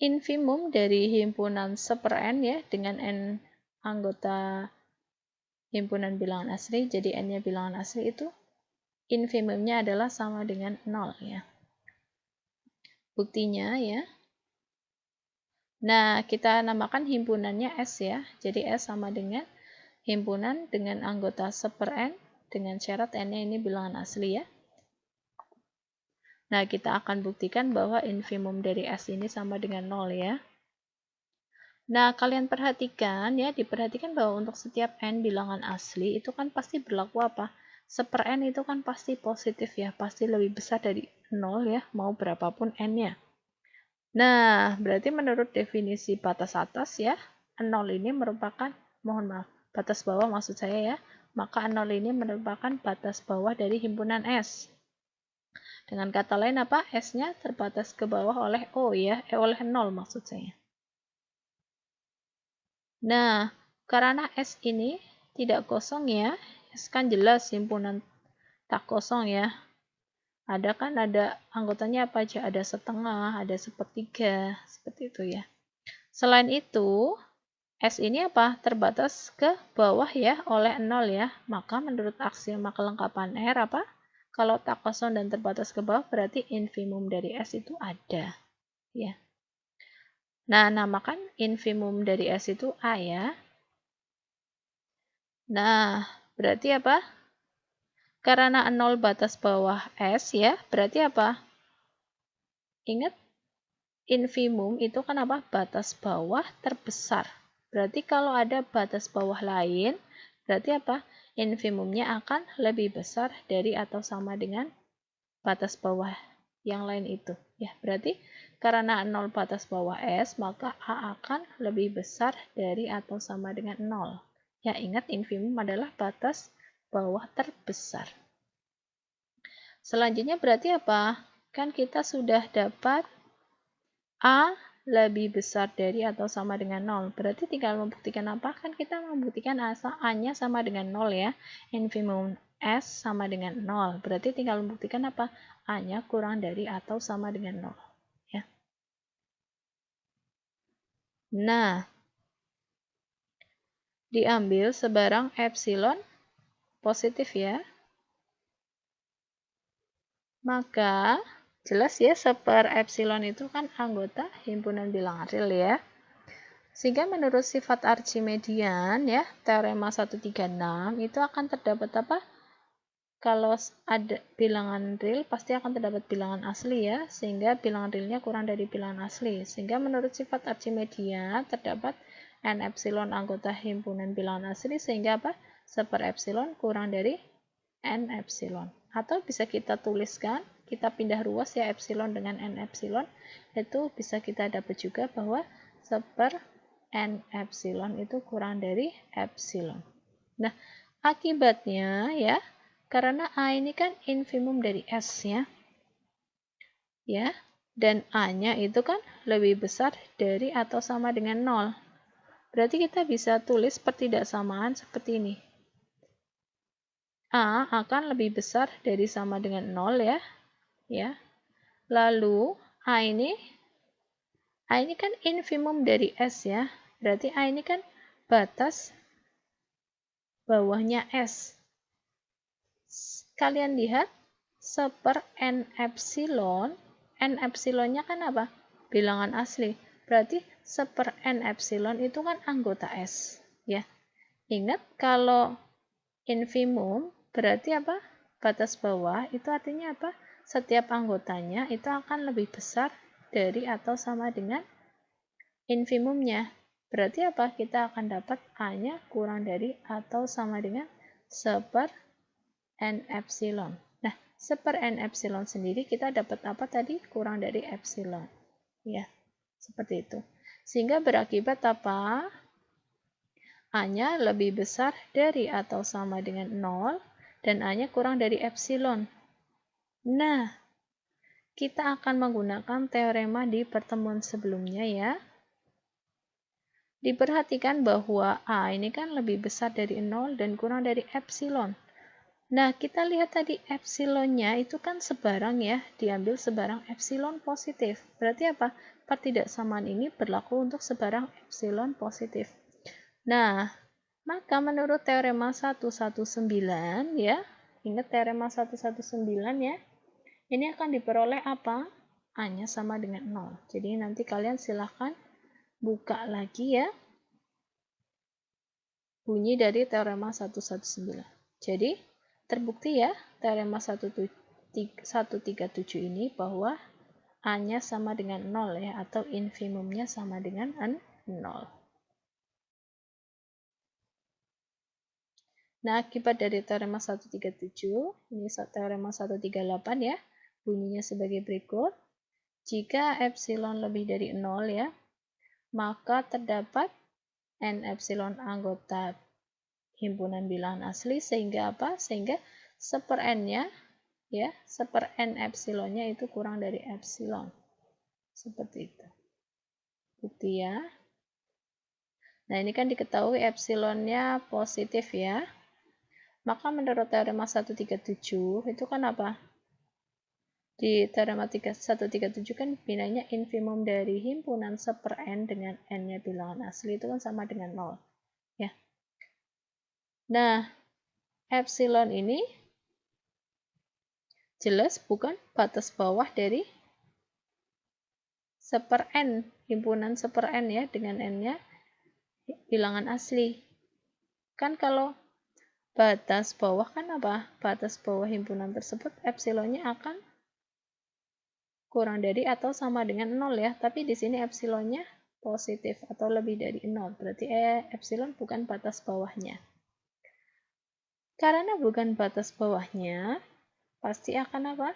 Infimum dari himpunan seperen ya dengan N anggota himpunan bilangan asli. Jadi N-nya bilangan asli itu infimumnya adalah sama dengan 0 ya. Buktinya ya. Nah, kita namakan himpunannya S ya. Jadi S sama dengan himpunan dengan anggota seperen dengan syarat N-nya ini bilangan asli ya. Nah, kita akan buktikan bahwa infimum dari S ini sama dengan 0 ya. Nah, kalian perhatikan ya, diperhatikan bahwa untuk setiap N bilangan asli itu kan pasti berlaku apa? Seper N itu kan pasti positif ya, pasti lebih besar dari 0 ya, mau berapapun N-nya. Nah, berarti menurut definisi batas atas ya, 0 ini merupakan, mohon maaf, batas bawah maksud saya ya, maka 0 ini merupakan batas bawah dari himpunan S. Dengan kata lain apa? S-nya terbatas ke bawah oleh O ya, oleh 0 maksud saya. Nah, karena S ini tidak kosong ya, S kan jelas himpunan tak kosong ya. Ada kan ada anggotanya apa aja? Ada setengah, ada sepertiga, seperti itu ya. Selain itu, S ini apa? Terbatas ke bawah ya oleh 0 ya. Maka menurut aksioma kelengkapan R apa? Kalau tak kosong dan terbatas ke bawah berarti infimum dari S itu ada. Ya. Nah, namakan infimum dari S itu A ya. Nah, Berarti apa? Karena 0 batas bawah S ya, berarti apa? Ingat, infimum itu kan apa? Batas bawah terbesar. Berarti kalau ada batas bawah lain, berarti apa? Infimumnya akan lebih besar dari atau sama dengan batas bawah yang lain itu. Ya, berarti karena 0 batas bawah S, maka A akan lebih besar dari atau sama dengan 0. Ya, ingat infimum adalah batas bawah terbesar. Selanjutnya berarti apa? Kan kita sudah dapat A lebih besar dari atau sama dengan 0. Berarti tinggal membuktikan apa? Kan kita membuktikan A-nya sama dengan 0 ya. Infimum S sama dengan 0. Berarti tinggal membuktikan apa? A-nya kurang dari atau sama dengan 0. Ya. Nah, diambil sebarang epsilon positif ya. Maka, jelas ya, seper epsilon itu kan anggota himpunan bilangan real ya. Sehingga menurut sifat Archimedian ya, teorema 136 itu akan terdapat apa? Kalau ada bilangan real pasti akan terdapat bilangan asli ya, sehingga bilangan realnya kurang dari bilangan asli. Sehingga menurut sifat Archimedia terdapat n epsilon anggota himpunan bilangan asli, sehingga apa? Seper epsilon kurang dari n epsilon. Atau bisa kita tuliskan, kita pindah ruas ya epsilon dengan n epsilon, itu bisa kita dapat juga bahwa seper n epsilon itu kurang dari epsilon. Nah, akibatnya ya, karena A ini kan infimum dari S ya. Ya, dan A-nya itu kan lebih besar dari atau sama dengan 0. Berarti kita bisa tulis pertidaksamaan seperti ini. A akan lebih besar dari sama dengan 0 ya. Ya. Lalu A ini kan infimum dari S ya. Berarti A ini kan batas bawahnya S. Kalian lihat, seper n epsilonnya kan apa? Bilangan asli. Berarti seper n epsilon itu kan anggota S. Ya. Ingat, kalau infimum berarti apa? Batas bawah itu artinya apa? Setiap anggotanya itu akan lebih besar dari atau sama dengan infimumnya. Berarti apa? Kita akan dapat A-nya kurang dari atau sama dengan seper n epsilon. Nah, seper n epsilon sendiri kita dapat apa tadi? Kurang dari epsilon. Ya, seperti itu. Sehingga berakibat apa? A-nya lebih besar dari atau sama dengan 0 dan A-nya kurang dari epsilon. Nah, kita akan menggunakan teorema di pertemuan sebelumnya ya. Diperhatikan bahwa A ini kan lebih besar dari 0 dan kurang dari epsilon. Nah, kita lihat tadi epsilonnya itu kan sebarang ya, diambil sebarang epsilon positif. Berarti apa? Pertidaksamaan ini berlaku untuk sebarang epsilon positif. Nah, maka menurut teorema 119 ya, ingat teorema 119 ya, ini akan diperoleh apa? A-nya sama dengan 0. Jadi nanti kalian silahkan buka lagi ya bunyi dari teorema 119. Jadi, terbukti ya, teorema 137 ini bahwa A-nya sama dengan 0 ya, atau infimumnya sama dengan 0. Nah, akibat dari teorema 137, ini teorema 138 ya, bunyinya sebagai berikut. Jika epsilon lebih dari 0 ya, maka terdapat n epsilon anggota himpunan bilangan asli, sehingga apa? Sehingga seper n-nya ya, seper n epsilonnya itu kurang dari epsilon. Seperti itu. Bukti ya. Nah, ini kan diketahui epsilonnya positif ya. Maka menurut teorema 137 itu kan apa? Di teorema 137 kan nilainya infimum dari himpunan seper n dengan n-nya bilangan asli itu kan sama dengan 0. Ya. Nah, epsilon ini jelas bukan batas bawah dari seper n, himpunan seper n ya, dengan n-nya bilangan asli. Kan kalau batas bawah kan apa? Batas bawah himpunan tersebut epsilonnya akan kurang dari atau sama dengan 0 ya. Tapi di sini epsilonnya positif atau lebih dari 0. Berarti epsilon bukan batas bawahnya. Karena bukan batas bawahnya, pasti akan apa?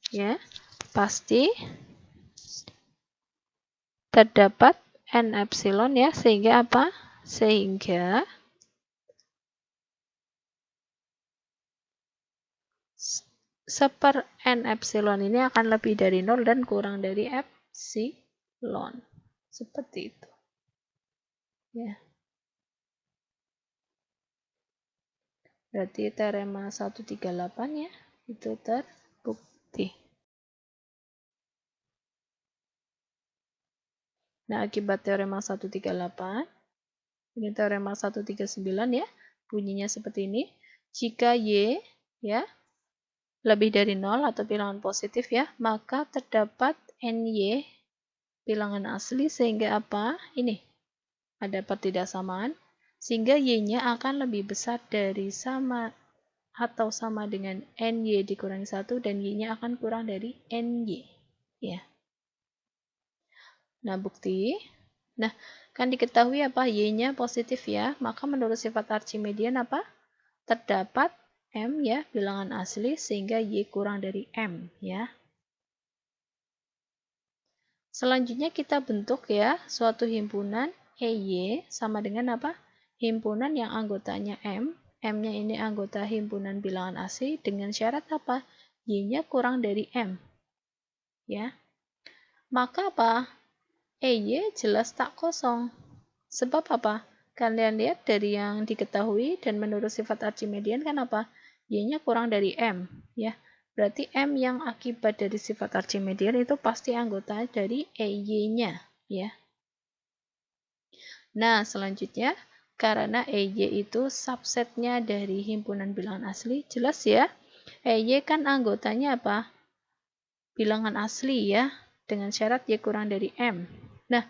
Ya, pasti terdapat n epsilon ya, sehingga apa? Sehingga seper n epsilon ini akan lebih dari 0 dan kurang dari epsilon. Seperti itu. Ya. Berarti teorema 138 ya, itu terbukti. Nah, akibat teorema 138, ini teorema 139 ya, bunyinya seperti ini. Jika Y ya lebih dari 0 atau bilangan positif ya, maka terdapat NY bilangan asli sehingga apa? Ini ada pertidaksamaan sehingga Y-nya akan lebih besar dari sama atau sama dengan NY dikurangi 1 dan Y-nya akan kurang dari NY ya. Nah, bukti. Nah, kan diketahui apa? Y-nya positif ya, maka menurut sifat Archimedian apa? Terdapat M ya, bilangan asli sehingga Y kurang dari M ya. Selanjutnya kita bentuk ya suatu himpunan EY sama dengan apa? Himpunan yang anggotanya M. M-nya ini anggota himpunan bilangan asli dengan syarat apa? Y-nya kurang dari M. Ya. Maka apa? EY jelas tak kosong. Sebab apa? Kalian lihat dari yang diketahui dan menurut sifat Archimedian kan apa? Y-nya kurang dari M. Ya. Berarti M yang akibat dari sifat Archimedian itu pasti anggota dari EY-nya. Ya. Nah, selanjutnya, karena EY itu subsetnya dari himpunan bilangan asli, jelas ya. EY kan anggotanya apa? Bilangan asli ya, dengan syarat Y kurang dari M. Nah,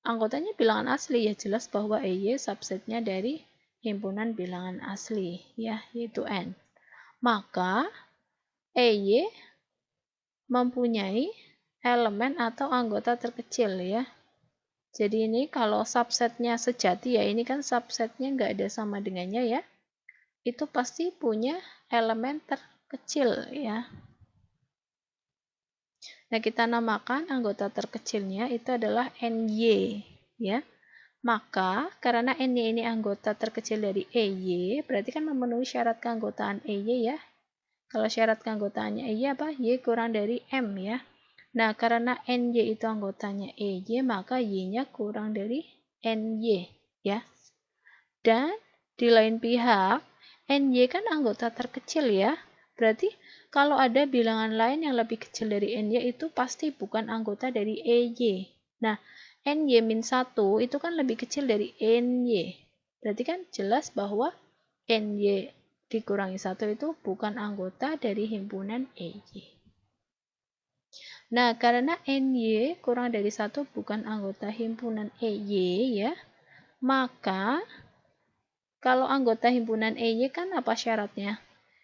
anggotanya bilangan asli ya, jelas bahwa EY subsetnya dari himpunan bilangan asli ya, yaitu N. Maka EY mempunyai elemen atau anggota terkecil ya. Jadi ini kalau subsetnya sejati ya, ini kan subsetnya nggak ada sama dengannya ya. Itu pasti punya elemen terkecil ya. Nah, kita namakan anggota terkecilnya itu adalah NY ya. Maka karena NY ini anggota terkecil dari EY, berarti kan memenuhi syarat keanggotaan EY ya. Kalau syarat keanggotaannya EY apa? Y kurang dari M ya. Nah, karena NY itu anggotanya EY, maka Y-nya kurang dari NY ya. Dan di lain pihak, NY kan anggota terkecil ya. Berarti kalau ada bilangan lain yang lebih kecil dari NY itu pasti bukan anggota dari EY. Nah, NY-1 itu kan lebih kecil dari NY. Berarti kan jelas bahwa NY dikurangi 1 itu bukan anggota dari himpunan EY. Nah, karena NY kurang dari 1 bukan anggota himpunan EY ya, maka kalau anggota himpunan EY kan apa syaratnya?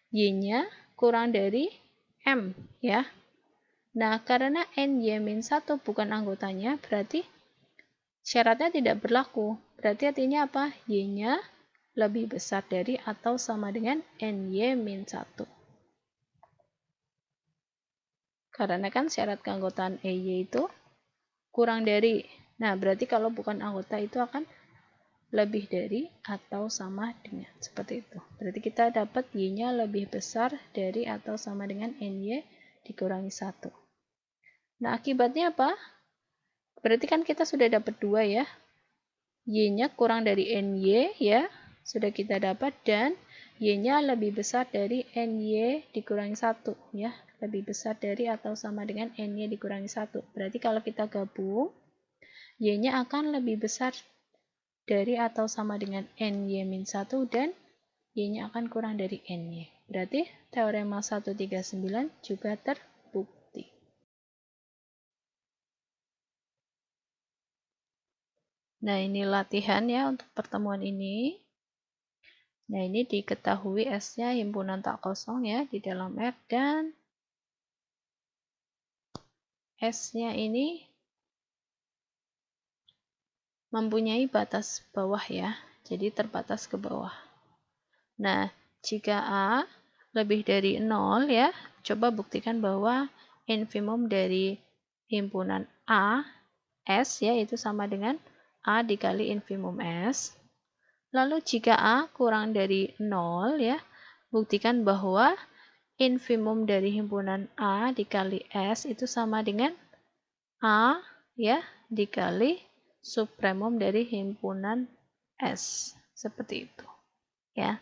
Y-nya kurang dari M ya. Nah, karena NY-1 bukan anggotanya, berarti syaratnya tidak berlaku. Berarti artinya apa? Y-nya lebih besar dari atau sama dengan NY-1. Karena kan syarat keanggotaan EY itu kurang dari. Nah, berarti kalau bukan anggota itu akan lebih dari atau sama dengan. Seperti itu. Berarti kita dapat Y-nya lebih besar dari atau sama dengan NY dikurangi 1. Nah, akibatnya apa? Berarti kan kita sudah dapat 2 ya. Y-nya kurang dari NY ya. Sudah kita dapat dan Y-nya lebih besar dari NY dikurangi 1 ya. Lebih besar dari atau sama dengan NY dikurangi 1. Berarti kalau kita gabung, Y-nya akan lebih besar dari atau sama dengan NY-1 dan Y-nya akan kurang dari NY. Berarti teorema 139 juga terbukti. Nah, ini latihan ya untuk pertemuan ini. Nah, ini diketahui S-nya himpunan tak kosong ya di dalam R, dan S-nya ini mempunyai batas bawah ya, jadi terbatas ke bawah. Nah, jika A lebih dari 0 ya, coba buktikan bahwa infimum dari himpunan A, S ya, itu sama dengan A dikali infimum S. Lalu jika A kurang dari 0 ya, buktikan bahwa infimum dari himpunan A dikali S itu sama dengan A ya dikali supremum dari himpunan S. Seperti itu ya.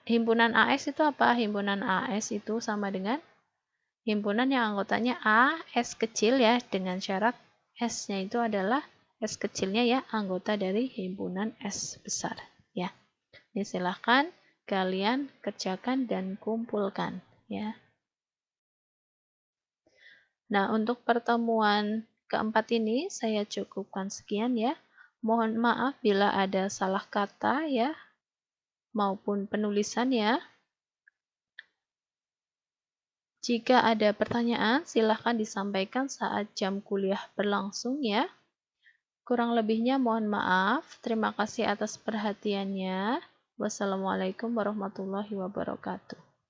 Himpunan AS itu apa? Himpunan AS itu sama dengan himpunan yang anggotanya A, S kecil ya, dengan syarat S-nya itu adalah S kecilnya ya, anggota dari himpunan S besar ya. Ini silahkan kalian kerjakan dan kumpulkan ya. Nah, untuk pertemuan keempat ini saya cukupkan sekian ya. Mohon maaf bila ada salah kata ya, maupun penulisan ya. Jika ada pertanyaan, silahkan disampaikan saat jam kuliah berlangsung ya. Kurang lebihnya mohon maaf. Terima kasih atas perhatiannya. Wassalamualaikum warahmatullahi wabarakatuh.